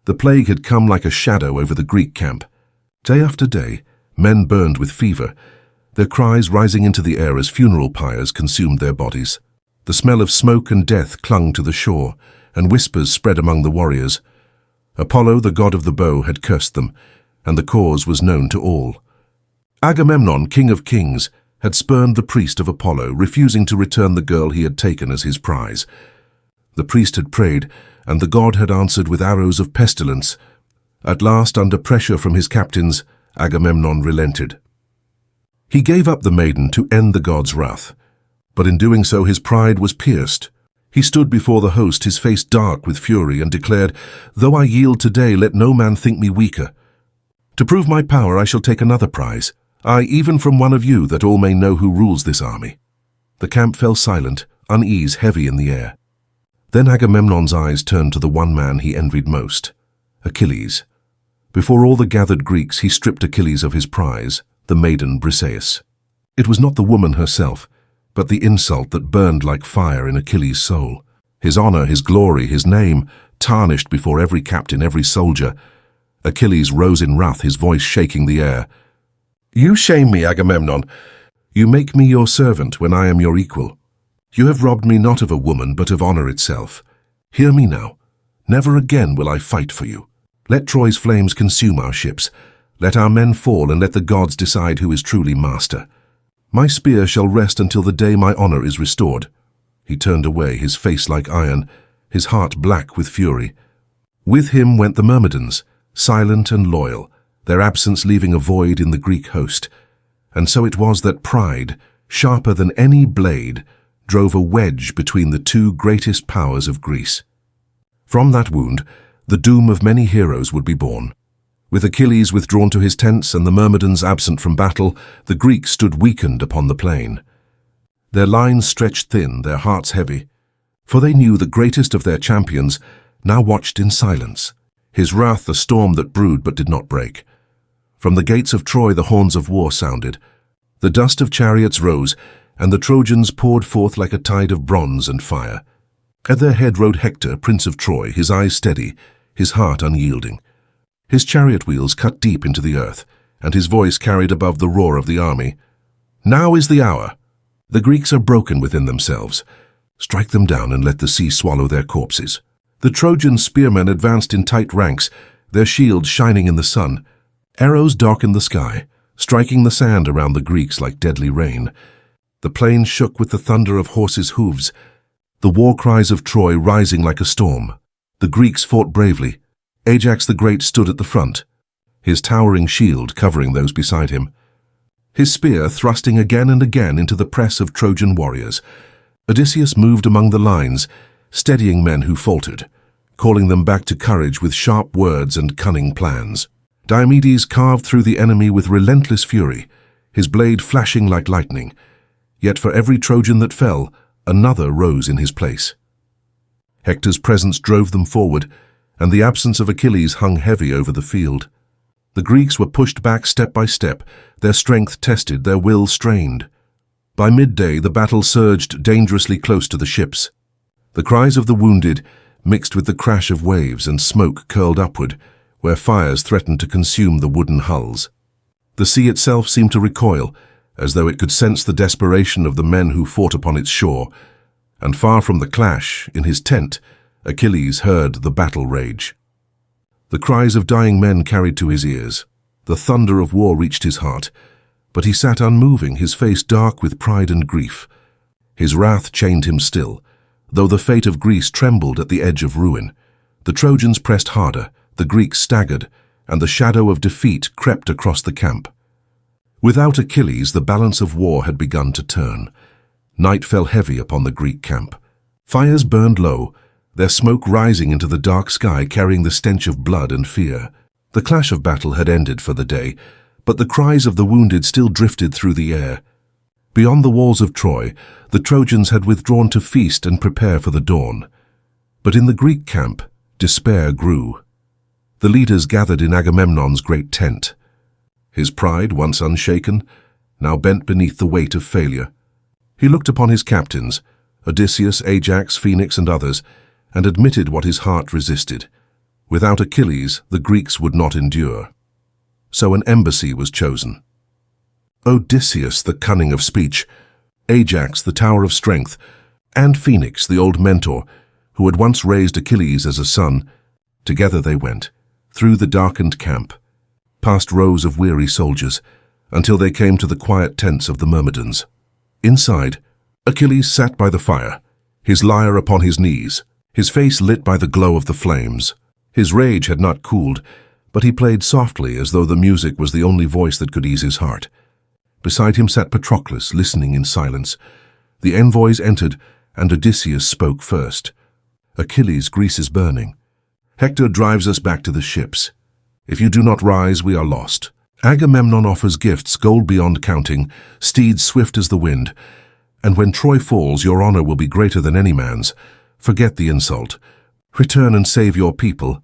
The plague had come like a shadow over the Greek camp. Day after day, men burned with fever, their cries rising into the air as funeral pyres consumed their bodies. The smell of smoke and death clung to the shore, and whispers spread among the warriors. Apollo, the god of the bow, had cursed them, and the cause was known to all. Agamemnon, king of kings, had spurned the priest of Apollo, refusing to return the girl he had taken as his prize. The priest had prayed, and the god had answered with arrows of pestilence. At last, under pressure from his captains, Agamemnon relented. He gave up the maiden to end the god's wrath, but in doing so his pride was pierced. He stood before the host, his face dark with fury, and declared, "Though I yield today, let no man think me weaker. To prove my power I shall take another prize, I even from one of you, that all may know who rules this army." The camp fell silent, unease heavy in the air. Then Agamemnon's eyes turned to the one man he envied most, Achilles. Before all the gathered Greeks he stripped Achilles of his prize, the maiden Briseis. It was not the woman herself, but the insult that burned like fire in Achilles' soul. His honor, his glory, his name, tarnished before every captain, every soldier. Achilles rose in wrath, his voice shaking the air. "You shame me, Agamemnon. You make me your servant when I am your equal. You have robbed me not of a woman, but of honor itself. Hear me now. Never again will I fight for you. Let Troy's flames consume our ships. Let our men fall, and let the gods decide who is truly master. My spear shall rest until the day my honor is restored." He turned away, his face like iron, his heart black with fury. With him went the Myrmidons, silent and loyal, their absence leaving a void in the Greek host. And so it was that pride, sharper than any blade, drove a wedge between the two greatest powers of Greece. From that wound, the doom of many heroes would be born. With Achilles withdrawn to his tents and the Myrmidons absent from battle, the Greeks stood weakened upon the plain. Their lines stretched thin, their hearts heavy, for they knew the greatest of their champions now watched in silence, his wrath a storm that brewed but did not break. From the gates of Troy the horns of war sounded. The dust of chariots rose, and the Trojans poured forth like a tide of bronze and fire. At their head rode Hector, prince of Troy, his eyes steady, his heart unyielding. His chariot wheels cut deep into the earth, and his voice carried above the roar of the army. "Now is the hour. The Greeks are broken within themselves. Strike them down and let the sea swallow their corpses." The Trojan spearmen advanced in tight ranks, their shields shining in the sun. Arrows darkened the sky, striking the sand around the Greeks like deadly rain. The plain shook with the thunder of horses' hooves, the war cries of Troy rising like a storm. The Greeks fought bravely. Ajax the Great stood at the front, his towering shield covering those beside him, his spear thrusting again and again into the press of Trojan warriors. Odysseus moved among the lines, steadying men who faltered, calling them back to courage with sharp words and cunning plans. Diomedes carved through the enemy with relentless fury, his blade flashing like lightning. Yet for every Trojan that fell, another rose in his place. Hector's presence drove them forward, and the absence of Achilles hung heavy over the field. The Greeks were pushed back step by step, their strength tested, their will strained. By midday, the battle surged dangerously close to the ships. The cries of the wounded mixed with the crash of waves, and smoke curled upward, where fires threatened to consume the wooden hulls. The sea itself seemed to recoil, as though it could sense the desperation of the men who fought upon its shore, and far from the clash, in his tent, Achilles heard the battle rage. The cries of dying men carried to his ears. The thunder of war reached his heart, but he sat unmoving, his face dark with pride and grief. His wrath chained him still, though the fate of Greece trembled at the edge of ruin. The Trojans pressed harder, the Greeks staggered, and the shadow of defeat crept across the camp. Without Achilles, the balance of war had begun to turn. Night fell heavy upon the Greek camp. Fires burned low, their smoke rising into the dark sky, carrying the stench of blood and fear. The clash of battle had ended for the day, but the cries of the wounded still drifted through the air. Beyond the walls of Troy, the Trojans had withdrawn to feast and prepare for the dawn. But in the Greek camp, despair grew. The leaders gathered in Agamemnon's great tent. His pride, once unshaken, now bent beneath the weight of failure. He looked upon his captains, Odysseus, Ajax, Phoenix, and others, and admitted what his heart resisted. Without Achilles, the Greeks would not endure. So an embassy was chosen. Odysseus, the cunning of speech, Ajax, the tower of strength, and Phoenix, the old mentor, who had once raised Achilles as a son, together they went, through the darkened camp, past rows of weary soldiers, until they came to the quiet tents of the Myrmidons. Inside, Achilles sat by the fire, his lyre upon his knees, his face lit by the glow of the flames. His rage had not cooled, but he played softly as though the music was the only voice that could ease his heart. Beside him sat Patroclus, listening in silence. The envoys entered, and Odysseus spoke first. "Achilles, Greece is burning. Hector drives us back to the ships. If you do not rise, we are lost. Agamemnon offers gifts, gold beyond counting, steeds swift as the wind. And when Troy falls, your honor will be greater than any man's. Forget the insult. Return and save your people."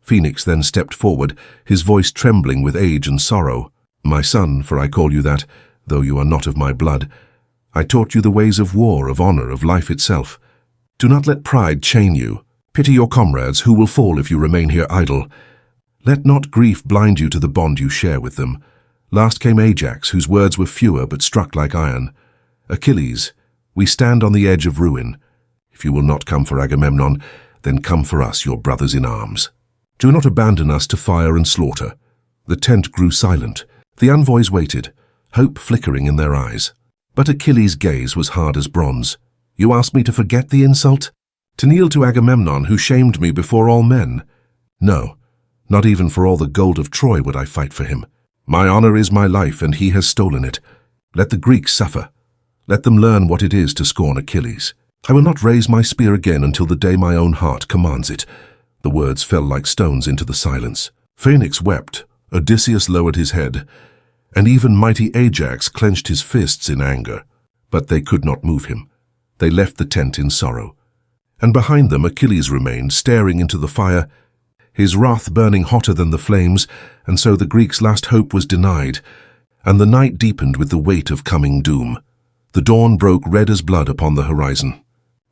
Phoenix then stepped forward, his voice trembling with age and sorrow. "My son, for I call you that, though you are not of my blood, I taught you the ways of war, of honor, of life itself. Do not let pride chain you. Pity your comrades, who will fall if you remain here idle. Let not grief blind you to the bond you share with them. Last came Ajax, whose words were fewer but struck like iron. Achilles, we stand on the edge of ruin. If you will not come for Agamemnon, then come for us, your brothers in arms. Do not abandon us to fire and slaughter." The tent grew silent. The envoys waited, hope flickering in their eyes. But Achilles' gaze was hard as bronze. "You ask me to forget the insult? To kneel to Agamemnon, who shamed me before all men? No, not even for all the gold of Troy would I fight for him. My honor is my life, and he has stolen it. Let the Greeks suffer. Let them learn what it is to scorn Achilles. I will not raise my spear again until the day my own heart commands it." The words fell like stones into the silence. Phoenix wept, Odysseus lowered his head, and even mighty Ajax clenched his fists in anger. But they could not move him. They left the tent in sorrow. And behind them Achilles remained, staring into the fire, his wrath burning hotter than the flames, and so the Greeks' last hope was denied, and the night deepened with the weight of coming doom. The dawn broke red as blood upon the horizon.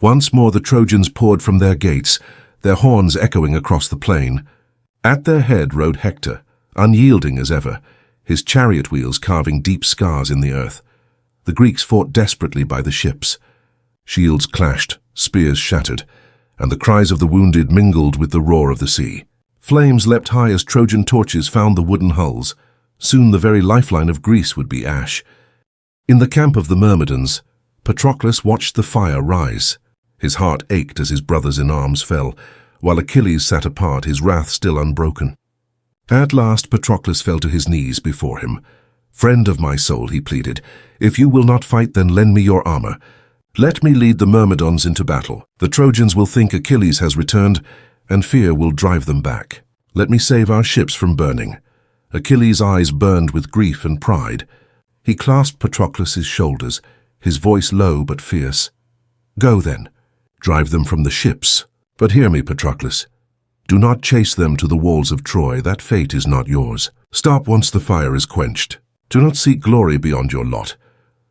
Once more the Trojans poured from their gates, their horns echoing across the plain. At their head rode Hector, unyielding as ever, his chariot wheels carving deep scars in the earth. The Greeks fought desperately by the ships. Shields clashed, spears shattered, and the cries of the wounded mingled with the roar of the sea. Flames leapt high as Trojan torches found the wooden hulls. Soon the very lifeline of Greece would be ash. In the camp of the Myrmidons, Patroclus watched the fire rise. His heart ached as his brothers in arms fell, while Achilles sat apart, his wrath still unbroken. At last Patroclus fell to his knees before him. "Friend of my soul," he pleaded, "if you will not fight, then lend me your armor. Let me lead the Myrmidons into battle. The Trojans will think Achilles has returned, and fear will drive them back. Let me save our ships from burning." Achilles' eyes burned with grief and pride. He clasped Patroclus's shoulders, his voice low but fierce. "Go then. Drive them from the ships. But hear me, Patroclus. Do not chase them to the walls of Troy. That fate is not yours. Stop once the fire is quenched. Do not seek glory beyond your lot."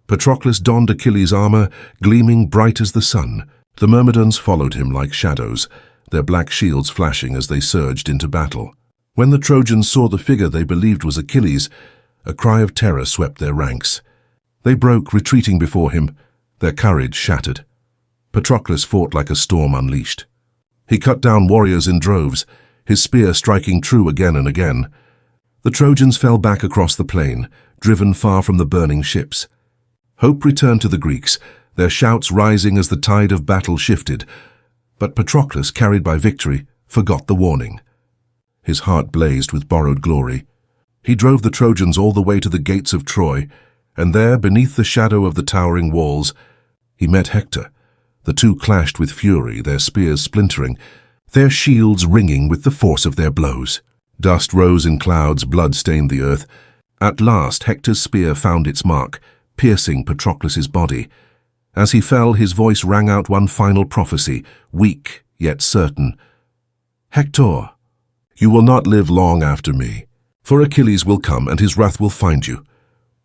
Patroclus donned Achilles' armor, gleaming bright as the sun. The Myrmidons followed him like shadows, their black shields flashing as they surged into battle. When the Trojans saw the figure they believed was Achilles, a cry of terror swept their ranks. They broke, retreating before him, their courage shattered. Patroclus fought like a storm unleashed. He cut down warriors in droves, his spear striking true again and again. The Trojans fell back across the plain, driven far from the burning ships. Hope returned to the Greeks, their shouts rising as the tide of battle shifted. But Patroclus, carried by victory, forgot the warning. His heart blazed with borrowed glory. He drove the Trojans all the way to the gates of Troy, and there, beneath the shadow of the towering walls, he met Hector. The two clashed with fury, their spears splintering, their shields ringing with the force of their blows. Dust rose in clouds, blood stained the earth. At last Hector's spear found its mark, piercing Patroclus's body. As he fell, his voice rang out one final prophecy, weak yet certain. "Hector, you will not live long after me, for Achilles will come and his wrath will find you."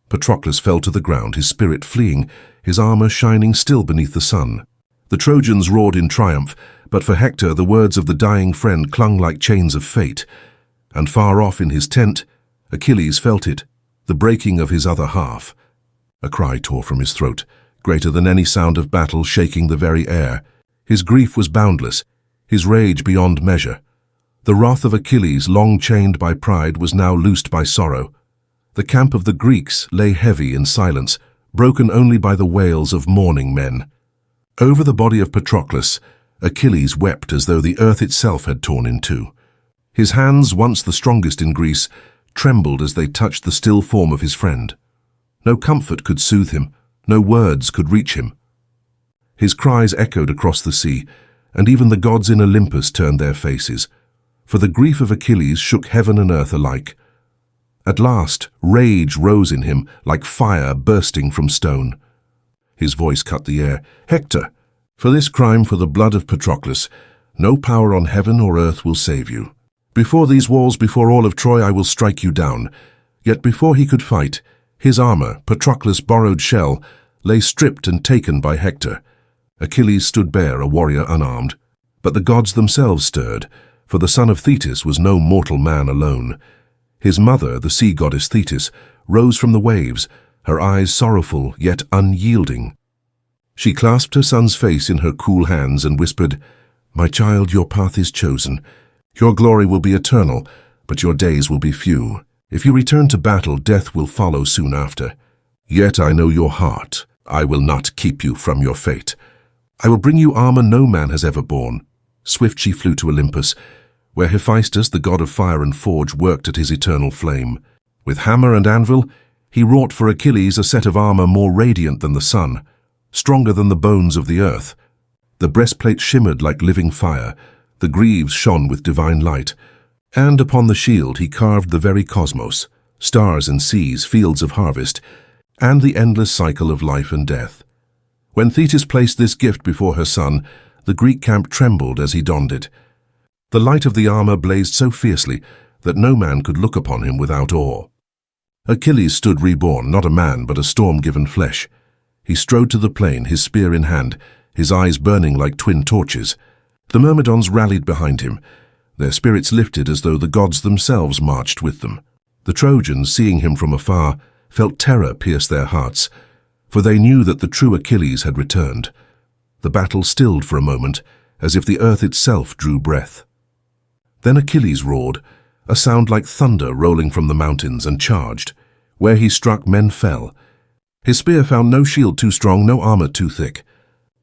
Patroclus fell to the ground, his spirit fleeing, his armor shining still beneath the sun. The Trojans roared in triumph, But for Hector, the words of the dying friend clung like chains of fate. And far off in his tent, Achilles felt it, the breaking of his other half. A cry tore from his throat, greater than any sound of battle, shaking the very air. His grief was boundless, his rage beyond measure. The wrath of Achilles, long chained by pride, was now loosed by sorrow. The camp of the Greeks lay heavy in silence, broken only by the wails of mourning men. Over the body of Patroclus, Achilles wept as though the earth itself had torn in two. His hands, once the strongest in Greece, trembled as they touched the still form of his friend. No comfort could soothe him, no words could reach him. His cries echoed across the sea, and even the gods in Olympus turned their faces, for the grief of Achilles shook heaven and earth alike. At last, rage rose in him like fire bursting from stone. His voice cut the air. "Hector, for this crime, for the blood of Patroclus, no power on heaven or earth will save you. Before these walls, before all of Troy, I will strike you down." Yet before he could fight, his armor, Patroclus' borrowed shell, lay stripped and taken by Hector. Achilles stood bare, a warrior unarmed. But the gods themselves stirred, for the son of Thetis was no mortal man alone. His mother, the sea goddess Thetis, rose from the waves, her eyes sorrowful yet unyielding. She clasped her son's face in her cool hands and whispered, "My child, your path is chosen. Your glory will be eternal, but your days will be few. If you return to battle, death will follow soon after. Yet I know your heart. I will not keep you from your fate. I will bring you armor no man has ever borne." Swift she flew to Olympus, where Hephaestus, the god of fire and forge, worked at his eternal flame. With hammer and anvil, he wrought for Achilles a set of armor more radiant than the sun, stronger than the bones of the earth. The breastplate shimmered like living fire, the greaves shone with divine light, and upon the shield he carved the very cosmos, stars and seas, fields of harvest, and the endless cycle of life and death. When Thetis placed this gift before her son, the Greek camp trembled as he donned it. The light of the armor blazed so fiercely that no man could look upon him without awe. Achilles stood reborn, not a man but a storm-given flesh. He strode to the plain, his spear in hand, his eyes burning like twin torches. The Myrmidons rallied behind him, their spirits lifted as though the gods themselves marched with them. The Trojans, seeing him from afar, felt terror pierce their hearts, for they knew that the true Achilles had returned. The battle stilled for a moment, as if the earth itself drew breath. Then Achilles roared, a sound like thunder rolling from the mountains, and charged. Where he struck, men fell. His spear found no shield too strong, no armor too thick.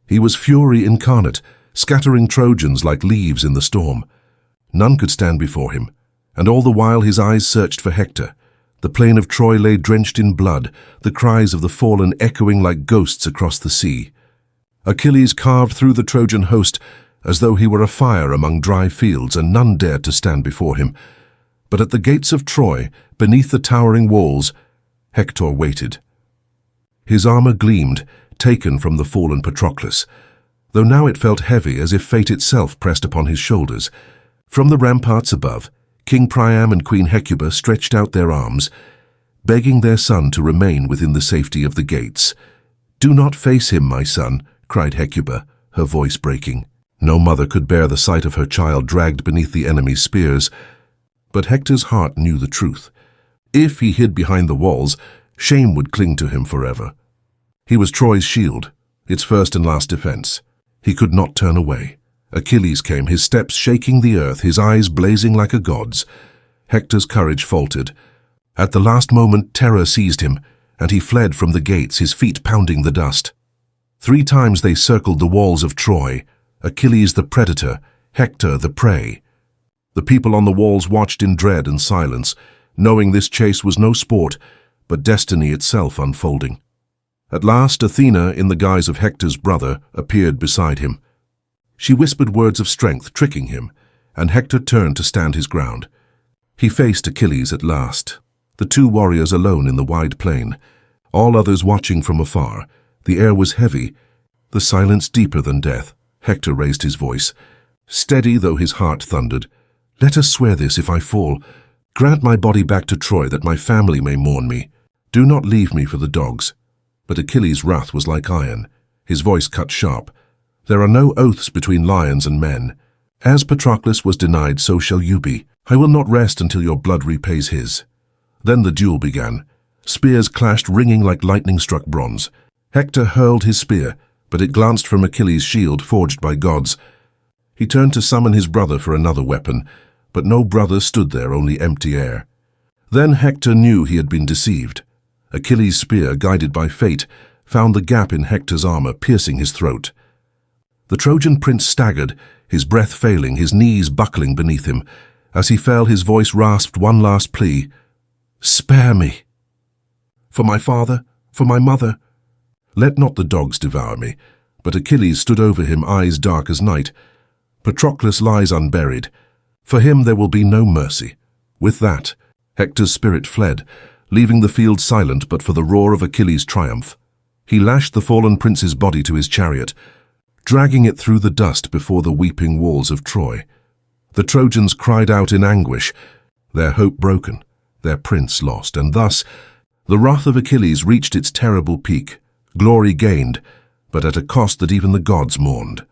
He was fury incarnate, scattering Trojans like leaves in the storm. None could stand before him, and all the while his eyes searched for Hector. The plain of Troy lay drenched in blood, the cries of the fallen echoing like ghosts across the sea. Achilles carved through the Trojan host as though he were a fire among dry fields, and none dared to stand before him. But at the gates of Troy, beneath the towering walls, Hector waited. His armor gleamed, taken from the fallen Patroclus, though now it felt heavy as if fate itself pressed upon his shoulders. From the ramparts above, King Priam and Queen Hecuba stretched out their arms, begging their son to remain within the safety of the gates. "Do not face him, my son," cried Hecuba, her voice breaking. No mother could bear the sight of her child dragged beneath the enemy's spears. But Hector's heart knew the truth. If he hid behind the walls, shame would cling to him forever. He was Troy's shield, its first and last defense. He could not turn away. Achilles came, his steps shaking the earth, his eyes blazing like a god's. Hector's courage faltered. At the last moment, terror seized him, and he fled from the gates, his feet pounding the dust. 3 times they circled the walls of Troy, Achilles the predator, Hector the prey. The people on the walls watched in dread and silence, knowing this chase was no sport, but destiny itself unfolding. At last, Athena, in the guise of Hector's brother, appeared beside him. She whispered words of strength, tricking him, and Hector turned to stand his ground. He faced Achilles at last, the 2 warriors alone in the wide plain, all others watching from afar. The air was heavy, the silence deeper than death. Hector raised his voice. Steady though his heart thundered, "Let us swear this if I fall. Grant my body back to Troy that my family may mourn me. Do not leave me for the dogs." But Achilles' wrath was like iron, his voice cut sharp. There are no oaths between lions and men. As Patroclus was denied, so shall you be. I will not rest until your blood repays his." Then the duel began. Spears clashed, ringing like lightning-struck bronze. Hector hurled his spear, but it glanced from Achilles' shield forged by gods. He turned to summon his brother for another weapon, but no brother stood there, only empty air. Then Hector knew he had been deceived. Achilles' spear, guided by fate, found the gap in Hector's armor, piercing his throat. The Trojan prince staggered, his breath failing, his knees buckling beneath him. As he fell, his voice rasped one last plea. "Spare me! For my father, for my mother. Let not the dogs devour me." But Achilles stood over him, eyes dark as night. "Patroclus lies unburied. For him there will be no mercy." With that, Hector's spirit fled, leaving the field silent but for the roar of Achilles' triumph. He lashed the fallen prince's body to his chariot, dragging it through the dust before the weeping walls of Troy. The Trojans cried out in anguish, their hope broken, their prince lost, and thus the wrath of Achilles reached its terrible peak. Glory gained, but at a cost that even the gods mourned.